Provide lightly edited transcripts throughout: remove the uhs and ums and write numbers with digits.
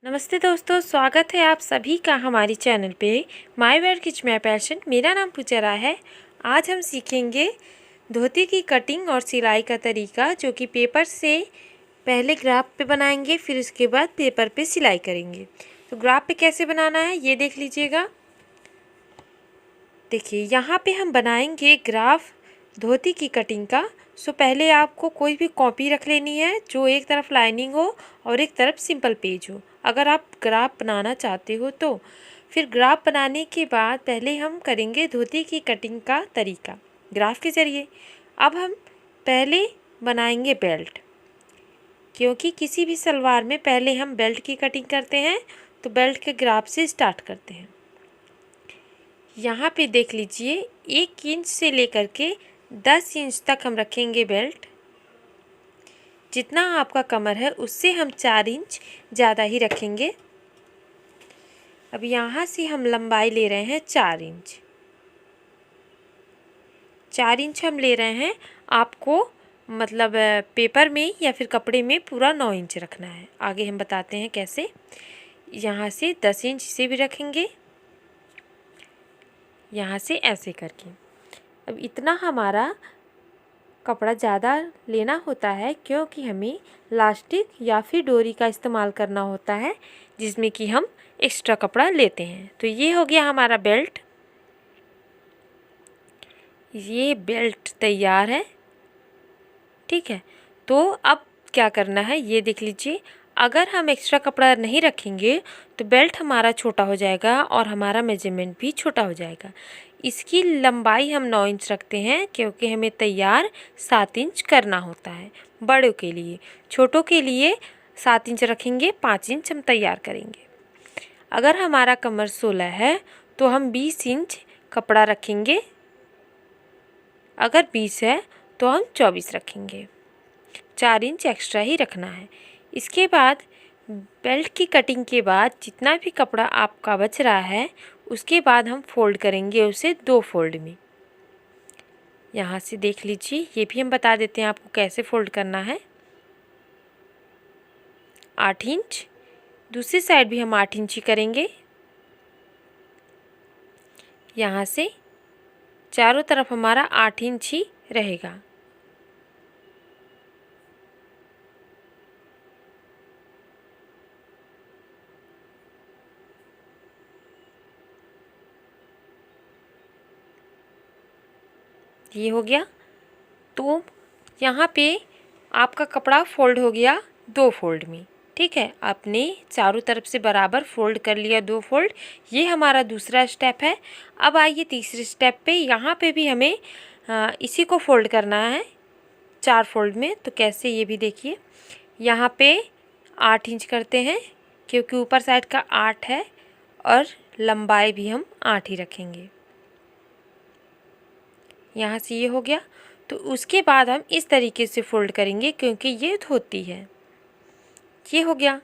नमस्ते दोस्तों, स्वागत है आप सभी का हमारी चैनल पे माय वेयर किच माय पैशन। मेरा नाम पूजा राय है। आज हम सीखेंगे धोती की कटिंग और सिलाई का तरीका, जो कि पेपर से पहले ग्राफ पे बनाएंगे, फिर उसके बाद पेपर पे सिलाई करेंगे। तो ग्राफ पे कैसे बनाना है ये देख लीजिएगा। देखिए यहाँ पे हम बनाएंगे ग्राफ धोती की कटिंग का। सो पहले आपको कोई भी कॉपी रख लेनी है जो एक तरफ लाइनिंग हो और एक तरफ सिंपल पेज हो, अगर आप ग्राफ बनाना चाहते हो तो। फिर ग्राफ बनाने के बाद पहले हम करेंगे धोती की कटिंग का तरीका ग्राफ के ज़रिए। अब हम पहले बनाएंगे बेल्ट, क्योंकि किसी भी सलवार में पहले हम बेल्ट की कटिंग करते हैं, तो बेल्ट के ग्राफ से स्टार्ट करते हैं। यहाँ पे देख लीजिए 1 इंच से लेकर के 10 इंच तक हम रखेंगे बेल्ट। जितना आपका कमर है उससे हम 4 इंच ज़्यादा ही रखेंगे। अब यहाँ से हम लंबाई ले रहे हैं 4 इंच। 4 इंच हम ले रहे हैं। आपको मतलब पेपर में या फिर कपड़े में पूरा 9 इंच रखना है। आगे हम बताते हैं कैसे। यहाँ से 10 इंच से भी रखेंगे, यहाँ से ऐसे करके। अब इतना हमारा कपड़ा ज़्यादा लेना होता है, क्योंकि हमें लास्टिक या फिर डोरी का इस्तेमाल करना होता है, जिसमें कि हम एक्स्ट्रा कपड़ा लेते हैं। तो ये हो गया हमारा बेल्ट। ये बेल्ट तैयार है, ठीक है। तो अब क्या करना है ये देख लीजिए। अगर हम एक्स्ट्रा कपड़ा नहीं रखेंगे तो बेल्ट हमारा छोटा हो जाएगा और हमारा मेजरमेंट भी छोटा हो जाएगा। इसकी लंबाई हम 9 इंच रखते हैं, क्योंकि हमें तैयार 7 इंच करना होता है बड़ों के लिए। छोटों के लिए 7 इंच रखेंगे, 5 इंच हम तैयार करेंगे। अगर हमारा कमर 16 है तो हम 20 इंच कपड़ा रखेंगे। अगर 20 है तो हम 24 रखेंगे। 4 इंच एक्स्ट्रा ही रखना है। इसके बाद बेल्ट की कटिंग के बाद जितना भी कपड़ा आपका बच रहा है, उसके बाद हम फोल्ड करेंगे उसे 2 फोल्ड में। यहाँ से देख लीजिए, ये भी हम बता देते हैं आपको कैसे फोल्ड करना है। 8 इंच, दूसरी साइड भी हम 8 इंच ही करेंगे। यहाँ से चारों तरफ हमारा 8 इंच ही रहेगा। ये हो गया। तो यहाँ पे आपका कपड़ा फोल्ड हो गया 2 फोल्ड में, ठीक है। आपने चारों तरफ से बराबर फोल्ड कर लिया 2 फोल्ड। ये हमारा दूसरा स्टेप है। अब आइए तीसरे स्टेप पे। यहाँ पे भी हमें इसी को फोल्ड करना है 4 फोल्ड में। तो कैसे ये भी देखिए। यहाँ पे 8 इंच करते हैं, क्योंकि ऊपर साइड का 8 है और लंबाई भी हम 8 ही रखेंगे। यहाँ से ये हो गया। तो उसके बाद हम इस तरीके से फोल्ड करेंगे, क्योंकि ये धोती है। ये हो गया।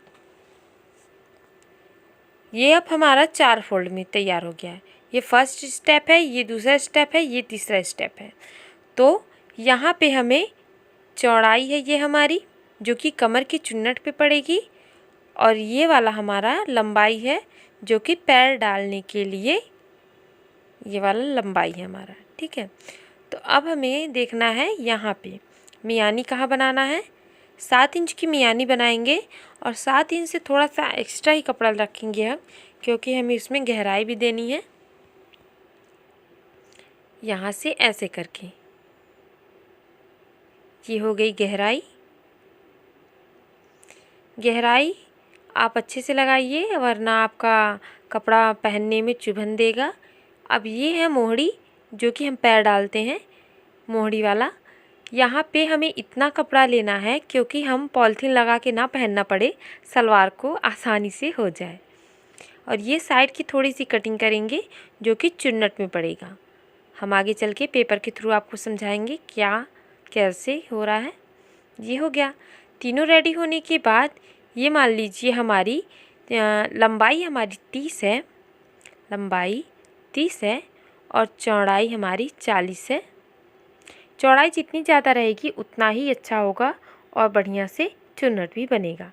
ये अब हमारा 4 फोल्ड में तैयार हो गया है। ये फर्स्ट स्टेप है, ये दूसरा स्टेप है, ये तीसरा स्टेप है। तो यहाँ पे हमें चौड़ाई है ये हमारी, जो कि कमर की चुन्नट पे पड़ेगी, और ये वाला हमारा लंबाई है, जो कि पैर डालने के लिए ये वाला लंबाई है हमारा, ठीक है। तो अब हमें देखना है यहाँ पे मियानी कहाँ बनाना है। 7 इंच की मियानी बनाएंगे, और 7 इंच से थोड़ा सा एक्स्ट्रा ही कपड़ा रखेंगे हम, क्योंकि हमें इसमें गहराई भी देनी है। यहाँ से ऐसे करके ये हो गई गहराई। गहराई आप अच्छे से लगाइए, वरना आपका कपड़ा पहनने में चुभन देगा। अब ये है मोहड़ी, जो कि हम पैर डालते हैं, मोहड़ी वाला। यहाँ पे हमें इतना कपड़ा लेना है, क्योंकि हम पॉलीथीन लगा के ना पहनना पड़े, सलवार को आसानी से हो जाए। और ये साइड की थोड़ी सी कटिंग करेंगे, जो कि चुन्नट में पड़ेगा। हम आगे चल के पेपर के थ्रू आपको समझाएंगे क्या कैसे हो रहा है। ये हो गया। तीनों रेडी होने के बाद ये मान लीजिए हमारी लंबाई हमारी 30 है, लंबाई 30 है, और चौड़ाई हमारी 40 है। चौड़ाई जितनी ज़्यादा रहेगी उतना ही अच्छा होगा और बढ़िया से चुन्नट भी बनेगा।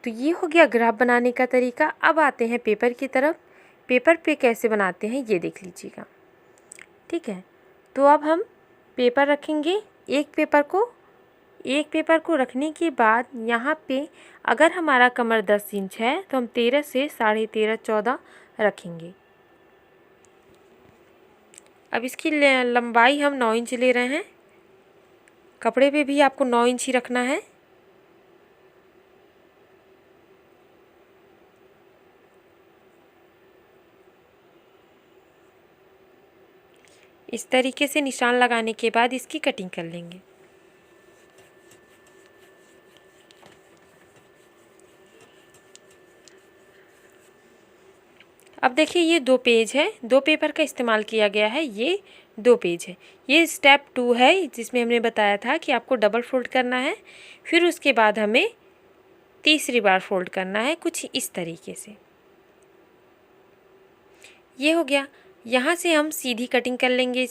तो ये हो गया ग्राफ बनाने का तरीका। अब आते हैं पेपर की तरफ। पेपर पे कैसे बनाते हैं ये देख लीजिएगा। ठीक है, तो अब हम पेपर रखेंगे। एक पेपर को रखने के बाद यहाँ पे अगर हमारा कमर 10 इंच है तो हम 13 से 13.5 14 रखेंगे। अब इसकी लंबाई हम 9 इंच ले रहे हैं। कपड़े पे भी आपको 9 इंच ही रखना है। इस तरीके से निशान लगाने के बाद इसकी कटिंग कर लेंगे। अब देखिए ये 2 पेज है, 2 पेपर का इस्तेमाल किया गया है। ये 2 पेज है। ये स्टेप 2 है जिसमें हमने बताया था कि आपको डबल फोल्ड करना है, फिर उसके बाद हमें तीसरी बार फोल्ड करना है, कुछ इस तरीके से। ये हो गया। यहाँ से हम सीधी कटिंग कर लेंगे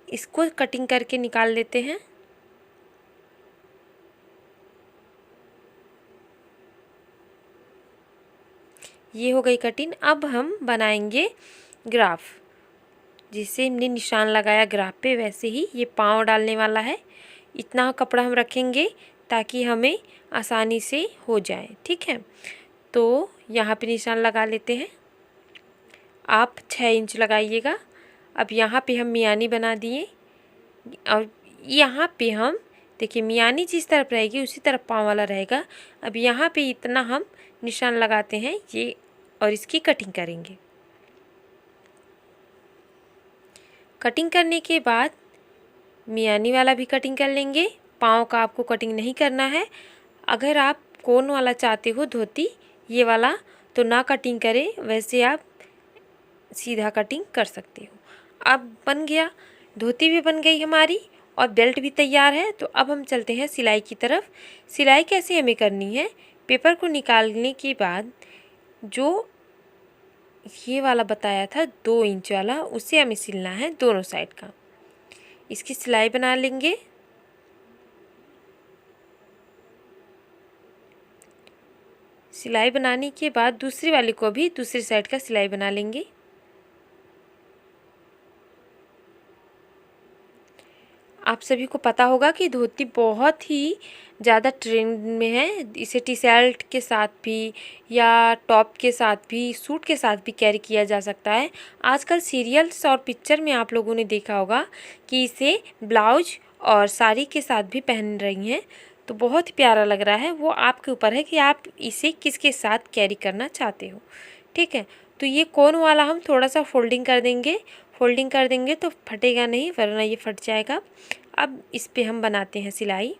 इसको कटिंग करके निकाल लेते हैं। ये हो गई कटिंग। अब हम बनाएंगे ग्राफ। जिससे हमने निशान लगाया ग्राफ पे, वैसे ही ये पाँव डालने वाला है। इतना कपड़ा हम रखेंगे ताकि हमें आसानी से हो जाए। ठीक है, तो यहाँ पे निशान लगा लेते हैं। आप 6 इंच लगाइएगा। अब यहाँ पे हम मियानी बना दिए और यहाँ पे हम देखिए मियानी जिस तरफ रहेगी उसी तरफ पाँव वाला रहेगा। अब यहाँ पे इतना हम निशान लगाते हैं ये, और इसकी कटिंग करेंगे। कटिंग करने के बाद मियानी वाला भी कटिंग कर लेंगे। पाँव का आपको कटिंग नहीं करना है। अगर आप कोन वाला चाहते हो धोती ये वाला तो ना कटिंग करें, वैसे आप सीधा कटिंग कर सकते हो। अब बन गया, धोती भी बन गई हमारी और बेल्ट भी तैयार है। तो अब हम चलते हैं सिलाई की तरफ। सिलाई कैसे हमें करनी है, पेपर को निकालने के बाद जो ये वाला बताया था 2 इंच वाला, उसे हमें सिलना है दोनों साइड का। इसकी सिलाई बना लेंगे। सिलाई बनाने के बाद दूसरी वाली को भी दूसरी साइड का सिलाई बना लेंगे। आप सभी को पता होगा कि धोती बहुत ही ज़्यादा ट्रेंड में है। इसे टी शर्ट के साथ भी या टॉप के साथ भी, सूट के साथ भी कैरी किया जा सकता है। आजकल सीरियल्स और पिक्चर में आप लोगों ने देखा होगा कि इसे ब्लाउज और साड़ी के साथ भी पहन रही हैं, तो बहुत प्यारा लग रहा है। वो आपके ऊपर है कि आप इसे किसके साथ कैरी करना चाहते हो। ठीक है, तो ये कोन वाला हम थोड़ा सा फोल्डिंग कर देंगे। फोल्डिंग कर देंगे तो फटेगा नहीं, वरना ये फट जाएगा। अब इस पे हम बनाते हैं सिलाई।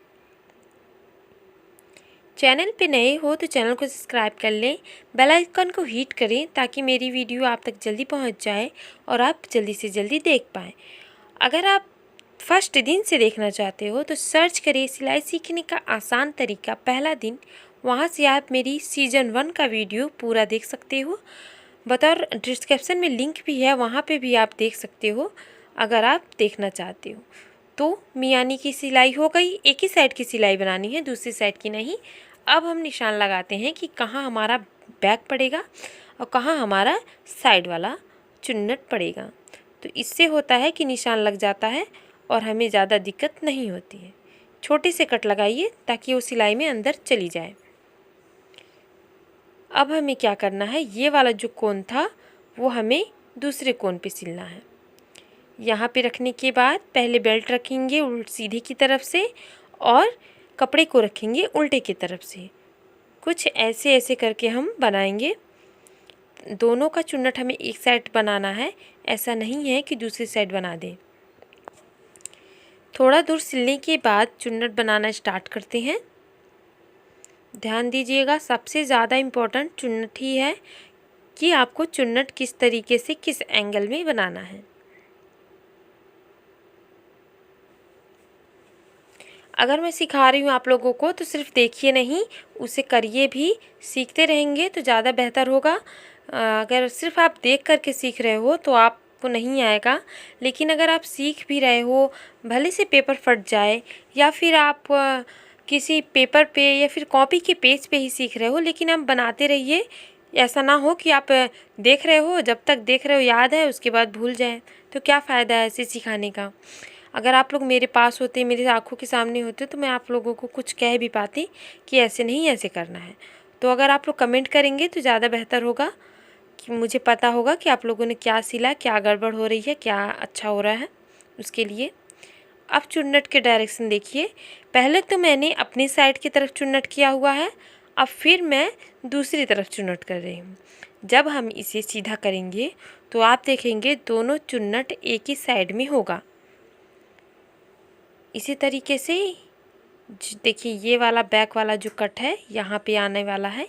चैनल पे नए हो तो चैनल को सब्सक्राइब कर लें, बेल आइकन को हिट करें ताकि मेरी वीडियो आप तक जल्दी पहुंच जाए और आप जल्दी से जल्दी देख पाएँ। अगर आप फर्स्ट दिन से देखना चाहते हो तो सर्च करिए सिलाई सीखने का आसान तरीका पहला दिन। वहाँ से आप मेरी सीज़न 1 का वीडियो पूरा देख सकते हो। बतौर डिस्क्रिप्शन में लिंक भी है, वहाँ पे भी आप देख सकते हो अगर आप देखना चाहते हो। तो मियानी की सिलाई हो गई। एक ही साइड की सिलाई बनानी है, दूसरी साइड की नहीं। अब हम निशान लगाते हैं कि कहाँ हमारा बैक पड़ेगा और कहाँ हमारा साइड वाला चुन्नट पड़ेगा। तो इससे होता है कि निशान लग जाता है और हमें ज़्यादा दिक्कत नहीं होती है। छोटे से कट लगाइए ताकि वो सिलाई में अंदर चली जाए। अब हमें क्या करना है, ये वाला जो कोन था वो हमें दूसरे कोन पे सिलना है। यहाँ पे रखने के बाद पहले बेल्ट रखेंगे सीधी की तरफ से और कपड़े को रखेंगे उल्टे की तरफ से। कुछ ऐसे ऐसे करके हम बनाएंगे। दोनों का चुन्नट हमें एक साइड बनाना है, ऐसा नहीं है कि दूसरी साइड बना दें। थोड़ा दूर सिलने के बाद चुन्नट बनाना स्टार्ट करते हैं। ध्यान दीजिएगा, सबसे ज़्यादा इम्पोर्टेंट चुन्नट ही है कि आपको चुन्नट किस तरीके से किस एंगल में बनाना है। अगर मैं सिखा रही हूँ आप लोगों को तो सिर्फ देखिए नहीं, उसे करिए भी। सीखते रहेंगे तो ज़्यादा बेहतर होगा। अगर सिर्फ आप देख करके सीख रहे हो तो आपको नहीं आएगा। लेकिन अगर आप सीख भी रहे हो, भले से पेपर फट जाए या फिर आप किसी पेपर पे या फिर कॉपी के पेज पे ही सीख रहे हो, लेकिन आप बनाते रहिए। ऐसा ना हो कि आप देख रहे हो, जब तक देख रहे हो याद है, उसके बाद भूल जाए, तो क्या फ़ायदा है ऐसे सिखाने का। अगर आप लोग मेरे पास होते, मेरी आंखों के सामने होते, तो मैं आप लोगों को कुछ कह भी पाती कि ऐसे नहीं, ऐसे करना है। तो अगर आप लोग कमेंट करेंगे तो ज़्यादा बेहतर होगा, कि मुझे पता होगा कि आप लोगों ने क्या सिला, क्या गड़बड़ हो रही है, क्या अच्छा हो रहा है उसके लिए। अब चुन्नट के डायरेक्शन देखिए। पहले तो मैंने अपनी साइड की तरफ चुन्नट किया हुआ है, अब फिर मैं दूसरी तरफ चुन्नट कर रही हूँ। जब हम इसे सीधा करेंगे तो आप देखेंगे दोनों चुन्नट एक ही साइड में होगा। इसी तरीके से देखिए, ये वाला बैक वाला जो कट है यहाँ पे आने वाला है।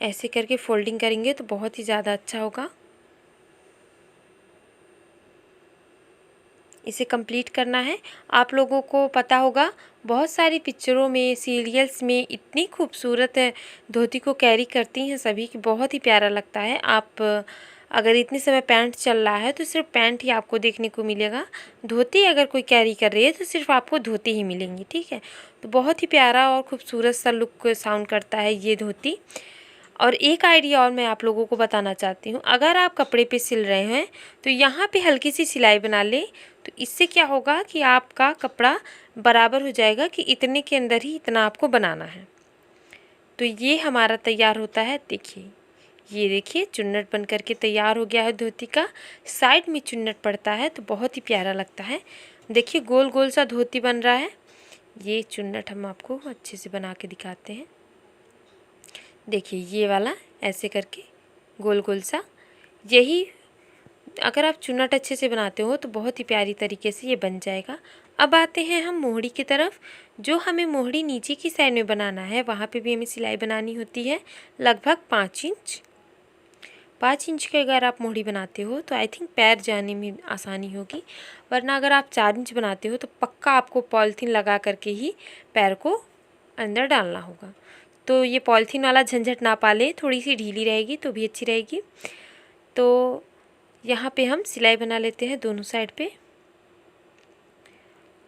ऐसे करके फोल्डिंग करेंगे तो बहुत ही ज़्यादा अच्छा होगा। इसे कंप्लीट करना है। आप लोगों को पता होगा, बहुत सारी पिक्चरों में, सीरियल्स में इतनी खूबसूरत धोती को कैरी करती हैं सभी, कि बहुत ही प्यारा लगता है। आप अगर इतने समय पैंट चल रहा है तो सिर्फ पैंट ही आपको देखने को मिलेगा। धोती अगर कोई कैरी कर रही है तो सिर्फ आपको धोती ही मिलेंगी, ठीक है। तो बहुत ही प्यारा और खूबसूरत सा लुक साउंड करता है ये धोती। और एक आइडिया और मैं आप लोगों को बताना चाहती हूँ। अगर आप कपड़े पे सिल रहे हैं तो यहाँ पे हल्की सी सिलाई बना लें, तो इससे क्या होगा कि आपका कपड़ा बराबर हो जाएगा, कि इतने के अंदर ही इतना आपको बनाना है। तो ये हमारा तैयार होता है। देखिए, ये देखिए चुन्नट बन करके तैयार हो गया है धोती का। साइड में चुन्नट पड़ता है तो बहुत ही प्यारा लगता है। देखिए, गोल गोल सा धोती बन रहा है। ये चुन्नट हम आपको अच्छे से बना के दिखाते हैं। देखिए, ये वाला ऐसे करके गोल गोल सा, यही अगर आप चुन्नट अच्छे से बनाते हो तो बहुत ही प्यारी तरीके से ये बन जाएगा। अब आते हैं हम मोहड़ी की तरफ। जो हमें मोहड़ी नीचे की साइड में बनाना है, वहाँ पे भी हमें सिलाई बनानी होती है लगभग 5 इंच। 5 इंच की अगर आप मोहड़ी बनाते हो तो आई थिंक पैर जाने में आसानी होगी, वरना अगर आप 4 इंच बनाते हो तो पक्का आपको पॉलीथीन लगा करके ही पैर को अंदर डालना होगा। तो ये पॉलीथीन वाला झंझट ना पाले, थोड़ी सी ढीली रहेगी तो भी अच्छी रहेगी। तो यहाँ पे हम सिलाई बना लेते हैं दोनों साइड पे।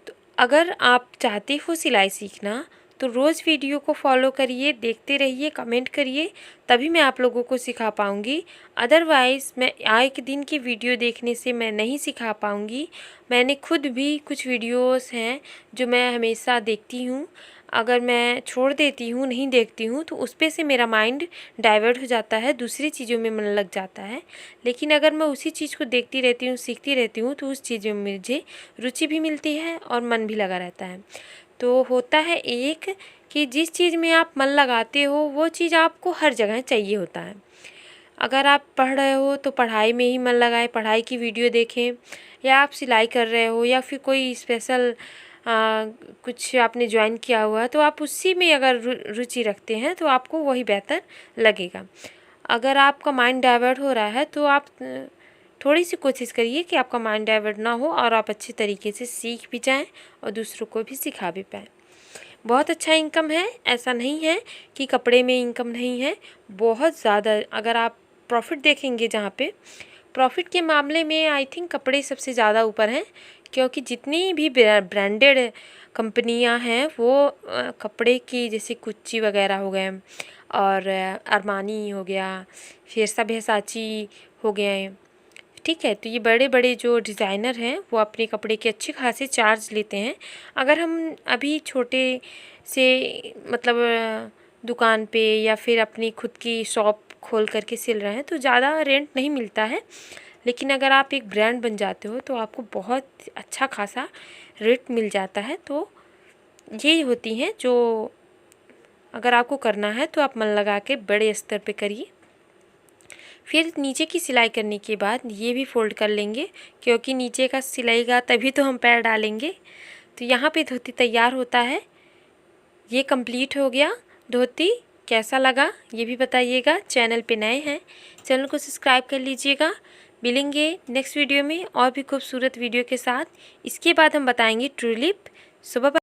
तो अगर आप चाहते हो सिलाई सीखना तो रोज़ वीडियो को फॉलो करिए, देखते रहिए, कमेंट करिए, तभी मैं आप लोगों को सिखा पाऊँगी। अदरवाइज़ मैं एक दिन की वीडियो देखने से मैं नहीं सिखा पाऊँगी। मैंने खुद भी कुछ वीडियोस हैं जो मैं हमेशा देखती हूँ, अगर मैं छोड़ देती हूँ, नहीं देखती हूँ, तो उस पे से मेरा माइंड डाइवर्ट हो जाता है, दूसरी चीज़ों में मन लग जाता है। लेकिन अगर मैं उसी चीज़ को देखती रहती हूँ, सीखती रहती हूँ, तो उस चीज़ में मुझे रुचि भी मिलती है और मन भी लगा रहता है। तो होता है एक कि जिस चीज़ में आप मन लगाते हो वो चीज़ आपको हर जगह चाहिए होता है। अगर आप पढ़ रहे हो तो पढ़ाई में ही मन लगाएं, पढ़ाई की वीडियो देखें, या आप सिलाई कर रहे हो या फिर कोई स्पेशल कुछ आपने ज्वाइन किया हुआ है तो आप उसी में अगर रुचि रखते हैं तो आपको वही बेहतर लगेगा। अगर आपका माइंड डाइवर्ट हो रहा है तो आप थोड़ी सी कोशिश करिए कि आपका माइंड डाइवर्ट ना हो और आप अच्छे तरीके से सीख भी जाएं और दूसरों को भी सिखा भी पाएँ। बहुत अच्छा इनकम है, ऐसा नहीं है कि कपड़े में इनकम नहीं है, बहुत ज़्यादा। अगर आप प्रॉफिट देखेंगे, जहाँ पे प्रॉफिट के मामले में आई थिंक कपड़े सबसे ज़्यादा ऊपर हैं, क्योंकि जितनी भी ब्रांडेड कंपनियां हैं वो कपड़े की, जैसे गुच्ची वगैरह हो गए और अरमानी हो गया, फिर सब्यसाची हो गए, ठीक है। तो ये बड़े बड़े जो डिज़ाइनर हैं वो अपने कपड़े के अच्छे खासे चार्ज लेते हैं। अगर हम अभी छोटे से मतलब दुकान पे या फिर अपनी खुद की शॉप खोल करके सिल रहे हैं तो ज़्यादा रेंट नहीं मिलता है, लेकिन अगर आप एक ब्रांड बन जाते हो तो आपको बहुत अच्छा खासा रेट मिल जाता है। तो ये होती हैं जो, अगर आपको करना है तो आप मन लगा के बड़े स्तर पे करिए। फिर नीचे की सिलाई करने के बाद ये भी फोल्ड कर लेंगे, क्योंकि नीचे का सिलाईगा तभी तो हम पैर डालेंगे। तो यहाँ पे धोती तैयार होता है। ये कंप्लीट हो गया धोती। कैसा लगा ये भी बताइएगा। चैनल पे नए हैं, चैनल को सब्सक्राइब कर लीजिएगा। मिलेंगे नेक्स्ट वीडियो में और भी खूबसूरत वीडियो के साथ। इसके बाद हम बताएंगे ट्यूलिप। सुबह